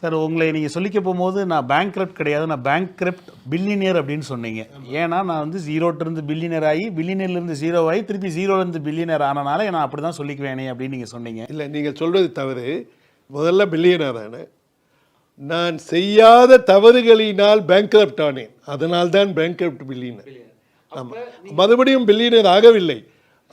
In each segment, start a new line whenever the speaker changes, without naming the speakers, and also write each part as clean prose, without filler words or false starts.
Sir உங்களை நீங்கள் சொல்லிக்க போகும்போது நான் பேங்க்ரப்ட் கிடையாது, நான் பேங்க்ரப்ட் பில்லியனியர் அப்படின்னு சொன்னீங்க. ஏன்னா நான் வந்து ஜீரோட்டிருந்து பில்லியனர் ஆகி பில்லியனர்லேருந்து ஜீரோ ஆகி திருப்பி ஜீரோலேருந்து பில்லியனர் ஆனனால நான் அப்படி தான் சொல்லிக்குவேனே அப்படின்னு நீங்கள் சொன்னீங்க.
இல்லை, நீங்கள் சொல்வது தவறு. முதல்ல பில்லியனர் ஆனேன். நான் செய்யாத தவறுகளினால் பேங்க்ரப்ட் ஆனேன், அதனால் தான் பேங்க்ரப்ட் பில்லியனர். ஆமாம், மறுபடியும் பில்லியனர் ஆகவில்லை.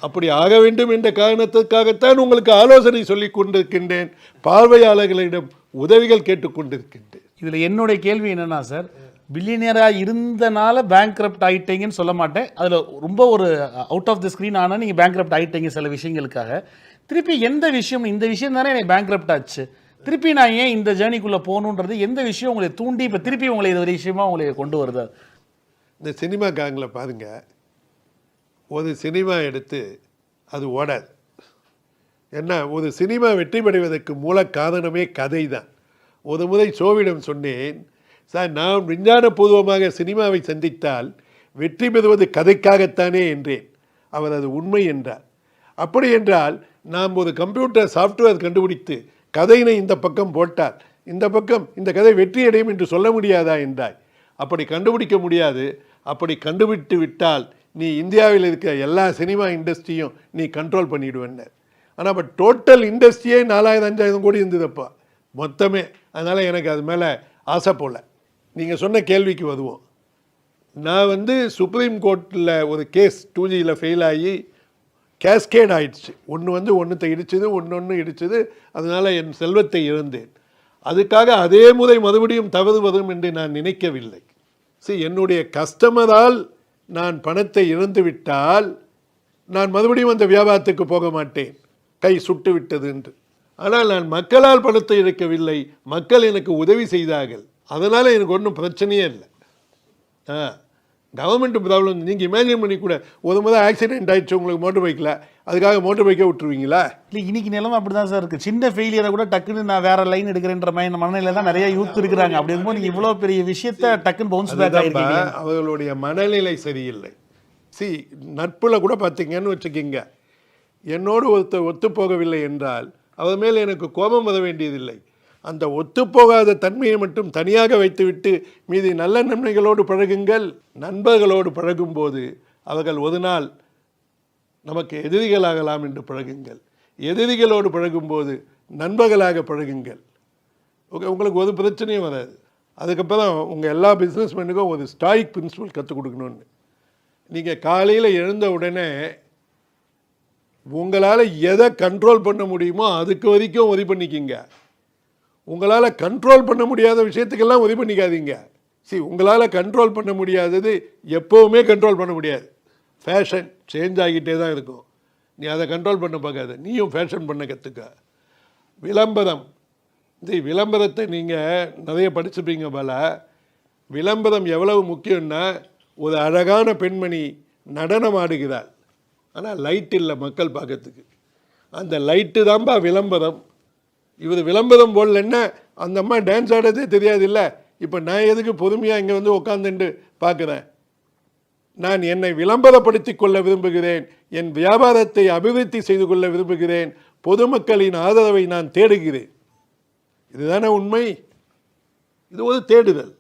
அப்படி ஆக வேண்டும் என்ற காரணத்துக்காகத்தான் உங்களுக்கு ஆலோசனை சொல்லிக் கொண்டிருக்கின்றேன், பார்வையாளர்களிடம் உதவிகள் கேட்டுக்கொண்டிருக்கின்றேன்.
இதில் என்னுடைய கேள்வி என்னன்னா சார், பில்லியனராக இருந்தனால பேங்க்ரப்ட் ஆகிட்டீங்கன்னு சொல்ல மாட்டேன். அதில் ரொம்ப ஒரு அவுட் ஆஃப் த ஸ்க்ரீன் ஆனால் நீங்கள் பேங்க்ரப்ட் ஆகிட்டீங்க சில விஷயங்களுக்காக. திருப்பி எந்த விஷயம், இந்த விஷயம் தானே எனக்கு பேங்க்ரப்ட் ஆச்சு, திருப்பி நான் ஏன் இந்த ஜேர்னிக்குள்ளே போகணுன்றது எந்த விஷயம் உங்களை தூண்டி இப்போ திருப்பி உங்களை இது ஒரு விஷயமா உங்களை கொண்டு வருது?
இந்த சினிமா காங்கில் பாருங்கள், ஒரு சினிமா எடுத்து அது ஓடாது. என்ன, ஒரு சினிமா வெற்றி பெறுவதற்கு மூல காரணமே கதை தான். ஒரு முறை சோவிடம் சொன்னேன், சார் நான் விஞ்ஞானபூர்வமாக சினிமாவை சந்தித்தால் வெற்றி பெறுவது கதைக்காகத்தானே என்றேன். அவர் அது உண்மை என்றார். அப்படி என்றால் நாம் ஒரு கம்ப்யூட்டர் சாஃப்ட்வேர் கண்டுபிடித்து கதையினை இந்த பக்கம் போட்டால் இந்த பக்கம் இந்த கதை வெற்றி அடையும் என்று சொல்ல முடியாதா என்றாய். அப்படி கண்டுபிடிக்க முடியாது. அப்படி கண்டுபிடித்து விட்டால் நீ இந்தியாவில் இருக்கிற எல்லா சினிமா இண்டஸ்ட்ரியும் நீ கண்ட்ரோல் பண்ணிவிடுவேன். ஆனால் இப்போ டோட்டல் இண்டஸ்ட்ரியே 4000-5000 கோடி இருந்ததுப்பா மொத்தமே. அதனால் எனக்கு அது மேலே ஆசை போல. நீங்கள் சொன்ன கேள்விக்கு வருவோம். நான் வந்து சுப்ரீம் கோர்ட்டில் ஒரு கேஸ் 2Gயில் ஃபெயில் ஆகி கேஸ்கேட் ஆயிடுச்சு. ஒன்றுத்தை இடிச்சது, ஒன்று இடிச்சது. அதனால் என் செல்வத்தை இழந்தேன். அதுக்காக அதே முறை மறுபடியும் தவறு வரும் என்று நான் நினைக்கவில்லை. என்னுடைய கஸ்டமரால் நான் பணத்தை இழந்து விட்டால் நான் மறுபடியும் அந்த வியாபாரத்துக்கு போக மாட்டேன், கை சுட்டு விட்டது என்று. ஆனால் நான் மக்களால் பணத்தை இழக்கவில்லை, மக்கள் எனக்கு உதவி செய்தார்கள். அதனால் எனக்கு ஒன்றும் பிரச்சனையே இல்லை. கவர்மெண்ட் ப்ராப்ளம் நீங்கள் இமேஜின் பண்ணி கூட ஒரு முறை ஆக்சிடென்ட் ஆகிடுச்சு உங்களுக்கு மோட்டர் பைக்கில், அதுக்காக மோட்டர் பைக்கை விட்டுருவீங்களா?
இல்லை, இன்னைக்கு நிலைமை அப்படி தான் சார் இருக்குது. சின்ன ஃபெயிலியரை கூட டக்குன்னு நான் வேறு லைன் எடுக்கிறேன்ற மாதிரி மனநிலையில் தான் நிறைய யூத் இருக்கிறாங்க. அப்படி இருக்கும்போது நீங்கள் இவ்வளோ பெரிய விஷயத்தை டக்குன்னு பவுன்ஸ் பேக் ஆகிருக்கீங்க.
அவர்களுடைய மனநிலை சரியில்லை. நட்பில் கூட பார்த்தீங்கன்னு வச்சுக்கிங்க, என்னோடு ஒத்து போகவில்லை என்றால் அவர் மேல் எனக்கு கோபம் வர வேண்டியதில்லை. அந்த ஒத்துப்போகாத தன்மையை மட்டும் தனியாக வைத்துவிட்டு மீதி நல்ல நன்மைகளோடு பழகுங்கள். நண்பர்களோடு பழகும்போது அவர்கள் ஒரு நாள் நமக்கு எதிரிகளாகலாம் என்று பழகுங்கள். எதிரிகளோடு பழகும்போது நண்பர்களாக பழகுங்கள். உங்களுக்கு ஒரு பிரச்சனையும் வராது. அதுக்கப்புறம் உங்கள் எல்லா பிஸ்னஸ்மேனுக்கும் ஒரு ஸ்டாயிக் பிரின்சிபல் கற்றுக் கொடுக்கணும்னு. நீங்கள் காலையில் எழுந்த உடனே உங்களால் எதை கண்ட்ரோல் பண்ண முடியுமோ அதுக்கு வரைக்கும் உதவி பண்ணிக்கிங்க. உங்களால் கண்ட்ரோல் பண்ண முடியாத விஷயத்துக்கெல்லாம் உதவி பண்ணிக்காதீங்க. உங்களால் கண்ட்ரோல் பண்ண முடியாதது எப்போவுமே கண்ட்ரோல் பண்ண முடியாது. ஃபேஷன் சேஞ்ச் ஆகிட்டே தான் இருக்கும். நீ அதை கண்ட்ரோல் பண்ண பார்க்காத, நீயும் ஃபேஷன் பண்ண கற்றுக்க. விளம்பரம், விளம்பரத்தை நீங்கள் நிறைய படிச்சுப்பீங்க போல. விளம்பரம் எவ்வளவு முக்கியம்னா, ஒரு அழகான பெண்மணி நடனம் ஆடுகிறாள், ஆனால் லைட் இல்லை மக்கள் பார்க்கறதுக்கு. அந்த லைட்டு தான்பா விளம்பரம். இவர் விளம்பரம் போடலன்னா அந்த அம்மா டான்ஸ் ஆடுறதே தெரியாது. இல்லை, இப்போ நான் எதுக்கு பொறுமையாக இங்கே வந்து உட்காந்துட்டு பார்க்குறேன்? நான் என்னை விளம்பரப்படுத்தி கொள்ள விரும்புகிறேன், என் வியாபாரத்தை அபிவிருத்தி செய்து கொள்ள விரும்புகிறேன், பொதுமக்களின் ஆதரவை நான் தேடுகிறேன். இதுதானே உண்மை. இது ஒரு தேடுதல்.